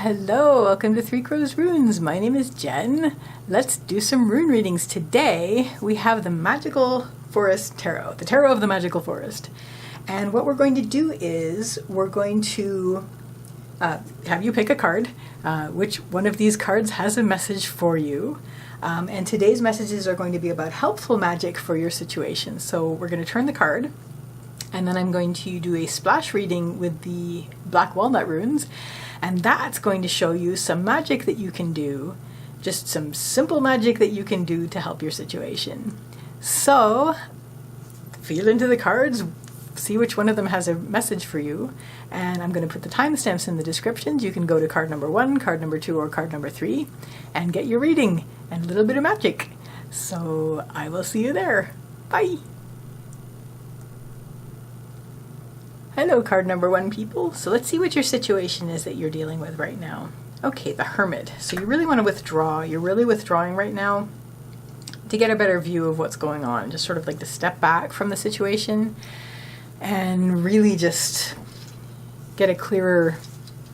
Hello, welcome to Three Crows Runes. My name is Jen. Let's do some rune readings. Today we have the Magical Forest Tarot, the Tarot of the Magical Forest. And what we're going to do is we're going to have you pick a card. Which one of these cards has a message for you? And today's messages are going to be about helpful magic for your situation. So we're going to turn the card, and then I'm going to do a splash reading with the black walnut runes. And that's going to show you some magic that you can do, just some simple magic that you can do to help your situation. So, feel into the cards, see which one of them has a message for you, and I'm going to put the timestamps in the descriptions. You can go to card number 1, card number 2, or card number 3, and get your reading and a little bit of magic. So, I will see you there. Bye! Hello, card number 1, people. So let's see what your situation is that you're dealing with right now. Okay, the Hermit. So you really want to withdraw. You're really withdrawing right now to get a better view of what's going on. Just sort of like to step back from the situation and really just get a clearer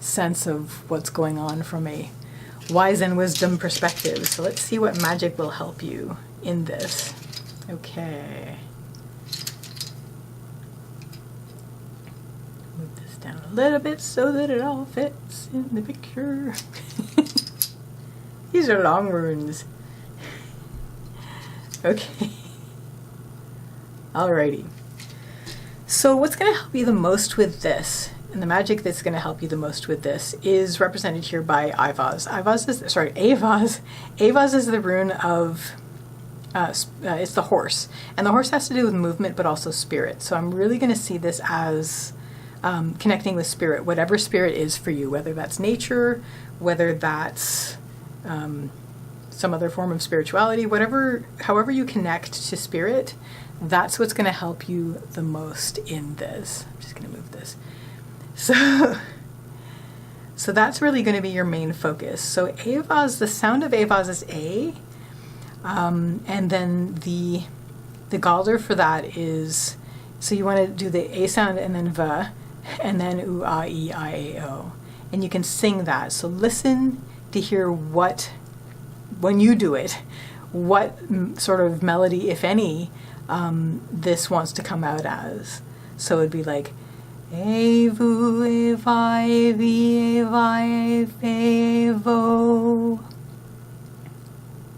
sense of what's going on from a wise and wisdom perspective. So let's see what magic will help you in this. Okay. Down a little bit so that it all fits in the picture. These are long runes. Okay. Alrighty. So what's going to help you the most with this, and the magic that's going to help you the most with this, is represented here by Avaz. Avaz is the rune of it's the horse, and the horse has to do with movement but also spirit. So I'm really going to see this as connecting with spirit, whatever spirit is for you, whether that's nature, whether that's some other form of spirituality, however you connect to spirit, that's what's going to help you the most in this. I'm just going to move this. So that's really going to be your main focus. So Avaz, the sound of Avaz is A, and then the Galder for that is, so you want to do the A sound and then V, and then oo, ah, e, I, a, o. And you can sing that. So listen to hear when you do it, what sort of melody, if any, this wants to come out as. So it'd be like, Evu, Evai, Evi, Evai, Evo.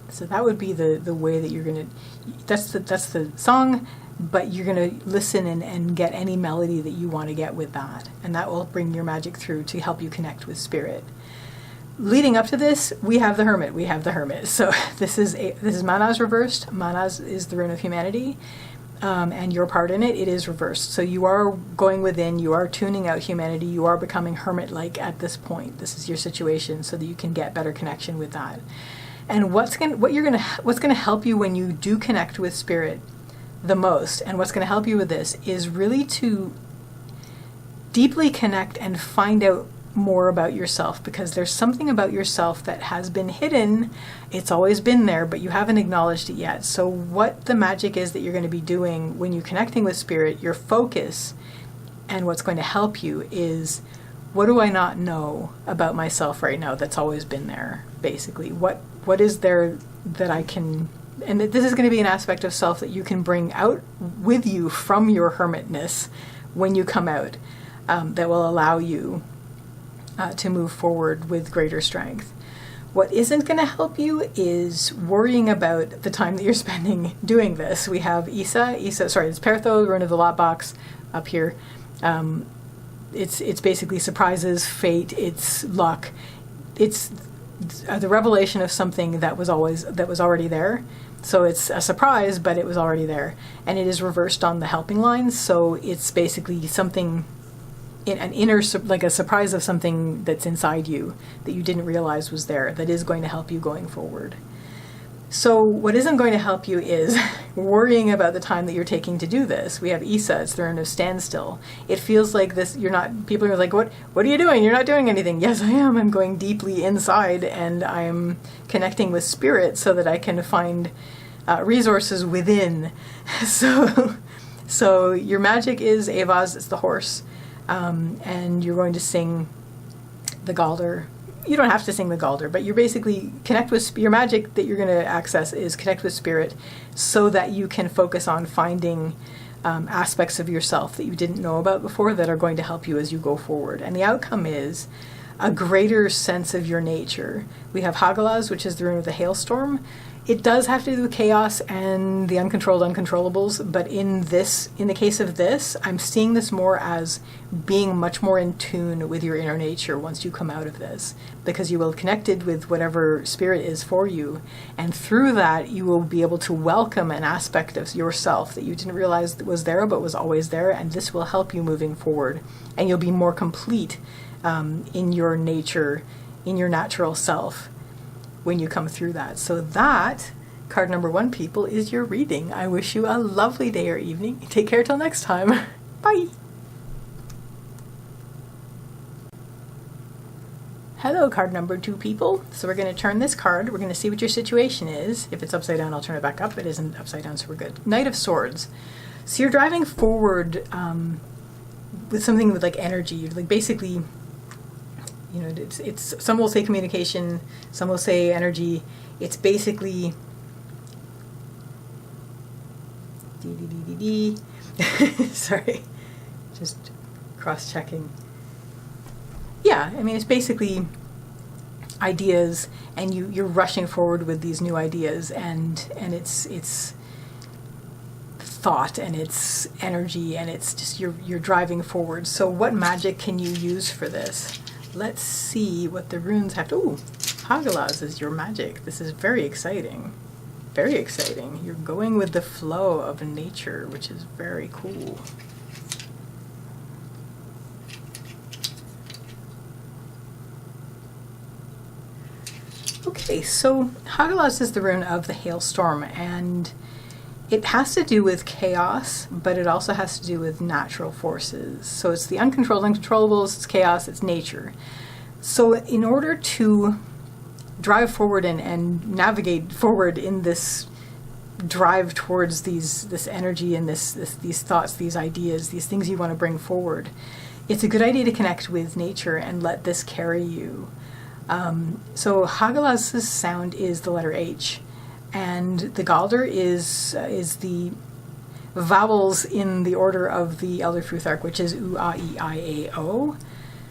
So that would be the way that you're going to, that's the song, but you're going to listen and get any melody that you want to get with that. And that will bring your magic through to help you connect with spirit. Leading up to this, we have the Hermit. So this is Manaz reversed. Manaz is the rune of humanity. And your part in it is reversed. So you are going within, you are tuning out humanity, you are becoming hermit-like at this point. This is your situation so that you can get better connection with that. And what's going to help you when you do connect with spirit the most, and what's going to help you with this, is really to deeply connect and find out more about yourself, because there's something about yourself that has been hidden. It's always been there, but you haven't acknowledged it yet. So what the magic is that you're going to be doing when you're connecting with spirit, your focus, and what's going to help you is, what do I not know about myself right now that's always been there, basically? What is there that I can, and this is going to be an aspect of self that you can bring out with you from your hermitness when you come out, that will allow you to move forward with greater strength. What isn't going to help you is worrying about the time that you're spending doing this. We have it's Pertho, rune of the lot box up here. It's basically surprises, fate, it's luck. It's the revelation of something that was already there. So it's a surprise, but it was already there. And it is reversed on the helping lines, so it's basically something, an inner, like a surprise of something that's inside you that you didn't realize was there, that is going to help you going forward. So what isn't going to help you is worrying about the time that you're taking to do this. We have Isa, it's the rune of standstill. It feels like this, people are like, what are you doing? You're not doing anything. Yes, I am. I'm going deeply inside, and I'm connecting with spirit so that I can find resources within. So your magic is Avaz, it's the horse. And you're going to sing the Galder you don't have to sing the Galder, but you're basically connect with your magic that you're going to access is connect with spirit, so that you can focus on finding aspects of yourself that you didn't know about before that are going to help you as you go forward. And the outcome is a greater sense of your nature. We have Hagalaz, which is the rune of the hailstorm. It does have to do with chaos and the uncontrolled uncontrollables, but in the case of this, I'm seeing this more as being much more in tune with your inner nature once you come out of this, because you will have connected with whatever spirit is for you, and through that you will be able to welcome an aspect of yourself that you didn't realize was there but was always there, and this will help you moving forward, and you'll be more complete in your nature, in your natural self, when you come through that. So that, card number 1, people, is your reading. I wish you a lovely day or evening. Take care till next time. Bye. Hello, card number 2, people. So we're going to turn this card. We're going to see what your situation is. If it's upside down, I'll turn it back up. It isn't upside down, so we're good. Knight of Swords. So you're driving forward with something with like energy. You're like basically, you know, it's some will say communication, some will say energy. It's basically sorry, just cross-checking. Yeah, I mean, it's basically ideas, and you're rushing forward with these new ideas, and it's thought, and it's energy, and it's just you're driving forward. So what magic can you use for this? Let's see what the runes have to... Ooh, Hagalaz is your magic. This is very exciting. Very exciting. You're going with the flow of nature, which is very cool. Okay, so Hagalaz is the rune of the hailstorm, and it has to do with chaos, but it also has to do with natural forces. So it's the uncontrolled uncontrollables, it's chaos, it's nature. So in order to drive forward and navigate forward in this drive towards this energy and these thoughts, these ideas, these things you want to bring forward, it's a good idea to connect with nature and let this carry you. So Hagalaz's sound is the letter H, and the Galder is the vowels in the order of the Elder Futhark, which is U, A, E, I, A, O.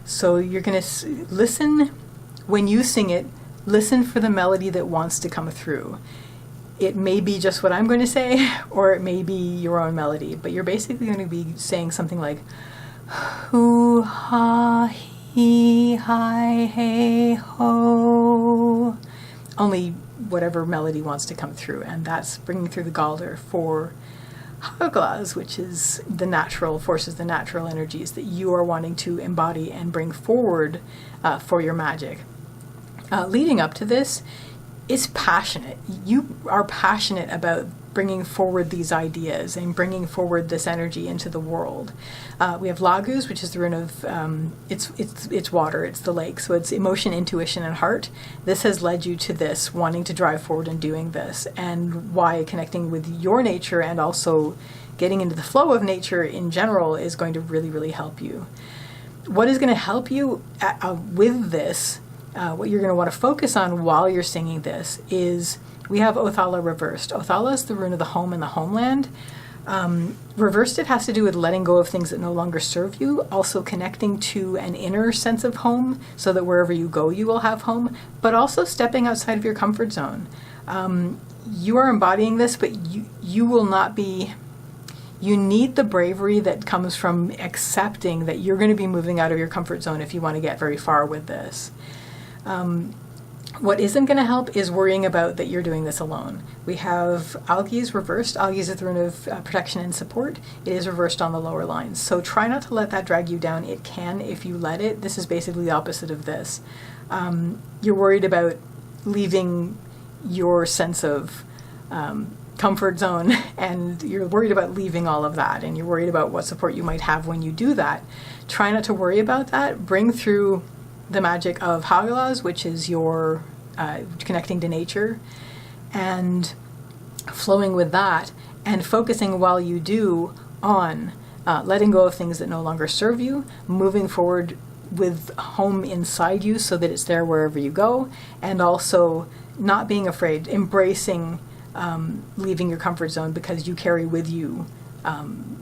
So you're going to listen when you sing it. Listen for the melody that wants to come through. It may be just what I'm going to say, or it may be your own melody, but you're basically going to be saying something like hoo ha he hi hey ho, only whatever melody wants to come through, and that's bringing through the Galder for Hagalaz, which is the natural forces, the natural energies that you are wanting to embody and bring forward for your magic. Leading up to this is passionate. You are passionate about bringing forward these ideas and bringing forward this energy into the world. We have Laguz, which is the rune of it's water, it's the lake, so it's emotion, intuition, and heart. This has led you to this, wanting to drive forward and doing this, and why connecting with your nature and also getting into the flow of nature in general is going to really, really help you. What is going to help you with this, what you're going to want to focus on while you're singing this, is we have Othala reversed. Othala is the rune of the home and the homeland. Reversed, it has to do with letting go of things that no longer serve you, also connecting to an inner sense of home so that wherever you go you will have home, but also stepping outside of your comfort zone. You are embodying this, but you will not be... You need the bravery that comes from accepting that you're going to be moving out of your comfort zone if you want to get very far with this. What isn't going to help is worrying about that you're doing this alone. We have Algiz reversed. Algiz is the rune of protection and support. It is reversed on the lower lines. So try not to let that drag you down. It can if you let it. This is basically the opposite of this. You're worried about leaving your sense of comfort zone, and you're worried about leaving all of that, and you're worried about what support you might have when you do that. Try not to worry about that. Bring through the magic of Hagalaz, which is your connecting to nature, and flowing with that, and focusing while you do on letting go of things that no longer serve you, moving forward with home inside you so that it's there wherever you go, and also not being afraid, embracing leaving your comfort zone, because you carry with you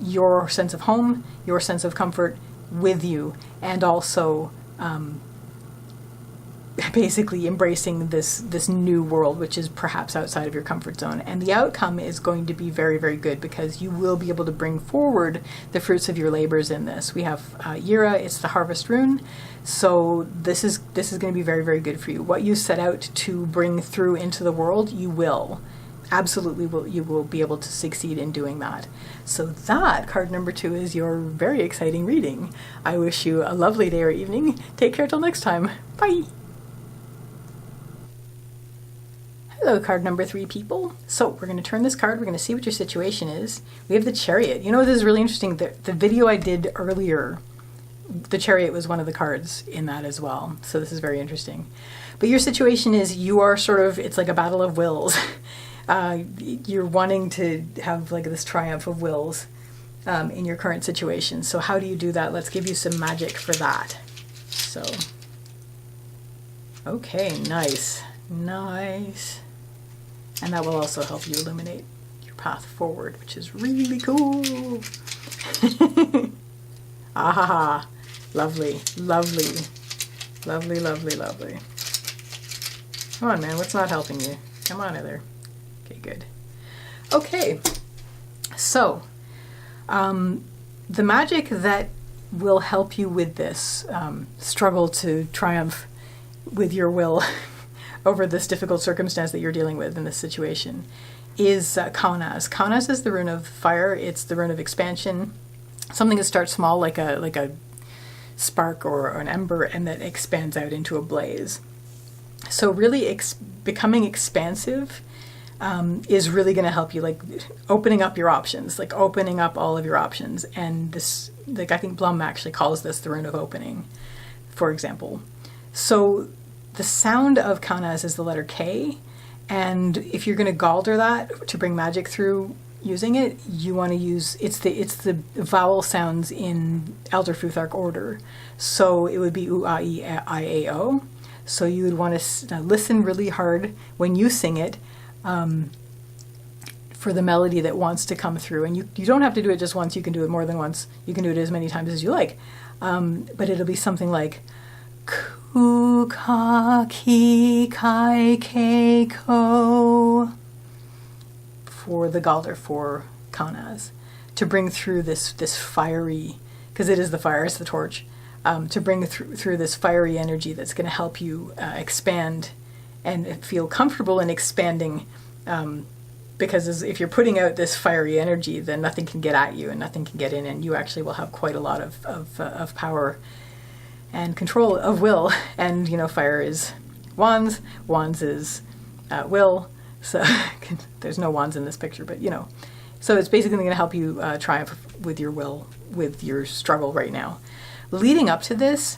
your sense of home, your sense of comfort with you, and also basically embracing this new world, which is perhaps outside of your comfort zone. And the outcome is going to be very, very good, because you will be able to bring forward the fruits of your labors in this. We have Yira, it's the harvest rune, so this is going to be very, very good for you. What you set out to bring through into the world, you will. Absolutely, you will be able to succeed in doing that. So that, card number 2, is your very exciting reading. I wish you a lovely day or evening. Take care till next time. Bye! Hello, card number 3, people. So we're going to turn this card. We're going to see what your situation is. We have the Chariot. You know, this is really interesting. The video I did earlier, the Chariot was one of the cards in that as well. So this is very interesting. But your situation is, you are sort of, it's like a battle of wills. You're wanting to have like this triumph of wills in your current situation. So how do you do that? Let's give you some magic for that. So, okay, nice. Nice. And that will also help you illuminate your path forward, which is really cool. Ah, lovely, lovely, lovely, lovely, lovely. Come on, man, what's not helping you? Come on, Heather. Okay, good. Okay, so the magic that will help you with this struggle to triumph with your will over this difficult circumstance that you're dealing with in this situation is Kaunas. Kaunas is the rune of fire. It's the rune of expansion. Something that starts small, like a spark or an ember, and that expands out into a blaze. So really becoming expansive is really going to help you, like opening up your options, like opening up all of your options. And this, like, I think Blum actually calls this the rune of opening, for example. So the sound of Kaunas is the letter K, and if you're going to galder that to bring magic through using it, you want to use, it's the vowel sounds in Elder Futhark order. So it would be U, A, E, I, A, O. So you would want to listen really hard when you sing it for the melody that wants to come through. And you don't have to do it just once, you can do it more than once. You can do it as many times as you like. But it'll be something like ku, ka, ki, kai, ke, ko, for the galder, for Kaunas, to bring through this fiery, because it is the fire, it's the torch, to bring through this fiery energy that's going to help you expand and feel comfortable in expanding, because if you're putting out this fiery energy, then nothing can get at you and nothing can get in, and you actually will have quite a lot of power and control of will. And you know, fire is wands, wands is will, so there's no wands in this picture, but you know, so it's basically going to help you triumph with your will, with your struggle right now. Leading up to this,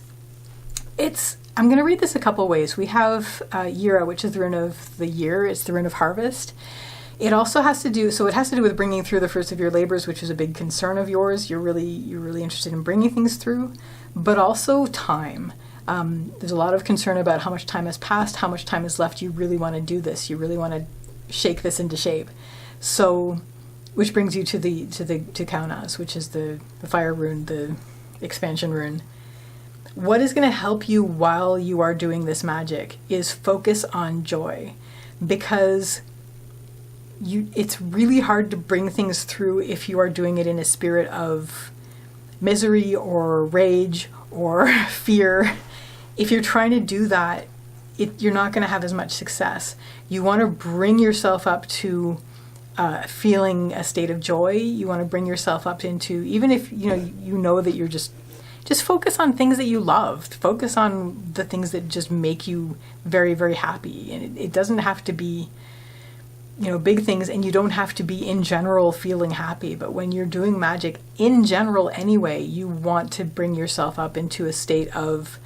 I'm going to read this a couple ways. We have Yira, which is the rune of the year. It's the rune of harvest. It also has to do, so it has to do with bringing through the fruits of your labors, which is a big concern of yours. You're really interested in bringing things through, but also time. There's a lot of concern about how much time has passed, how much time is left. You really want to do this. You really want to shake this into shape. So, which brings you to Kaunas, which is the fire rune, the expansion rune. What is going to help you while you are doing this magic is focus on joy, because it's really hard to bring things through if you are doing it in a spirit of misery or rage or fear. If you're trying to do that, you're not going to have as much success. You want to bring yourself up to feeling a state of joy. You want to bring yourself up into, even if you know that you're just focus on things that you love. Focus on the things that just make you very, very happy. And it doesn't have to be, big things, and you don't have to be in general feeling happy. But when you're doing magic in general anyway, you want to bring yourself up into a state of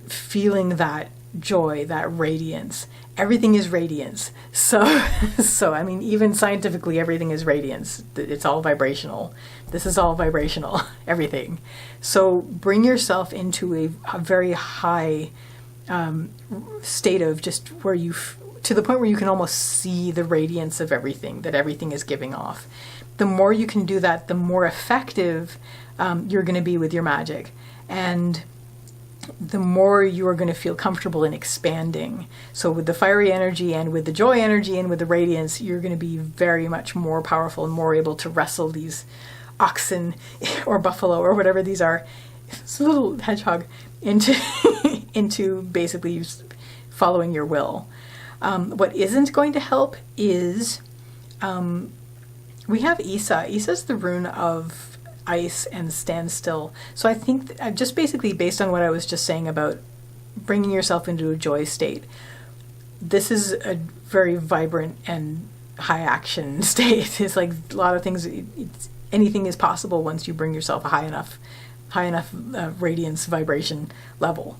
feeling that joy, that radiance. Everything is radiance. So, I mean, even scientifically, everything is radiance. It's all vibrational. This is all vibrational, everything. So bring yourself into a very high state of just where to the point where you can almost see the radiance of everything, that everything is giving off. The more you can do that, the more effective you're going to be with your magic. And the more you are going to feel comfortable in expanding. So with the fiery energy and with the joy energy and with the radiance, you're going to be very much more powerful and more able to wrestle these oxen or buffalo or whatever these are, this little hedgehog, into basically following your will. What isn't going to help is we have Isa. Isa's the rune of ice and standstill. So I think just basically based on what I was just saying about bringing yourself into a joy state, this is a very vibrant and high action state. It's like a lot of things, anything is possible once you bring yourself a high enough radiance vibration level.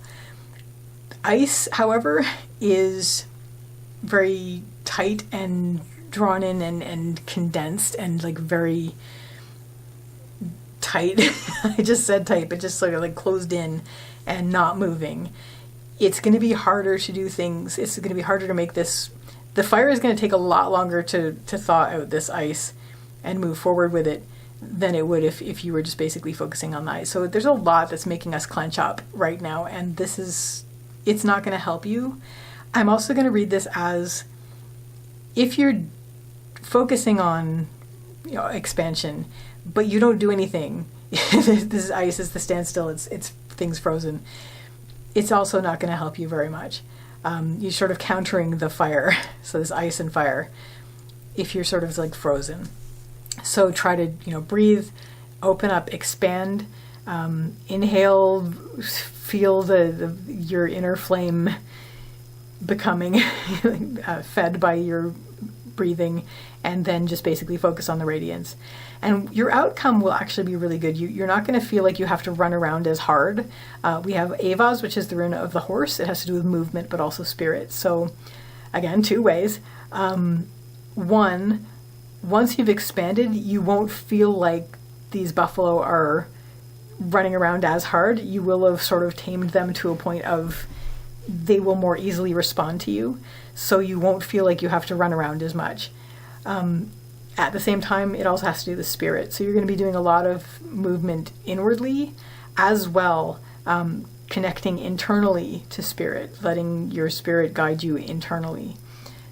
Ice, however, is very tight and drawn in and condensed and like very tight. I just said tight, but just sort of like closed in and not moving. It's going to be harder to do things. It's going to be harder to make this. The fire is going to take a lot longer to thaw out this ice and move forward with it than it would if you were just basically focusing on the ice. So there's a lot that's making us clench up right now, and it's not going to help you. I'm also going to read this as if you're focusing on expansion, but you don't do anything. This ice is the standstill. It's things frozen. It's also not going to help you very much. You're sort of countering the fire. So this ice and fire, if you're sort of like frozen. So try to breathe, open up, expand, inhale, feel your inner flame becoming fed by your breathing, and then just basically focus on the radiance. And your outcome will actually be really good. You're not going to feel like you have to run around as hard. We have Avaz, which is the rune of the horse. It has to do with movement, but also spirit. So again, 2 ways. One, once you've expanded, you won't feel like these buffalo are running around as hard. You will have sort of tamed them to a point of they will more easily respond to you. So you won't feel like you have to run around as much. At the same time, it also has to do with spirit. So you're going to be doing a lot of movement inwardly as well, connecting internally to spirit, letting your spirit guide you internally.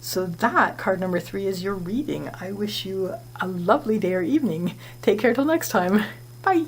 So that, card number 3, is your reading. I wish you a lovely day or evening. Take care till next time. Bye.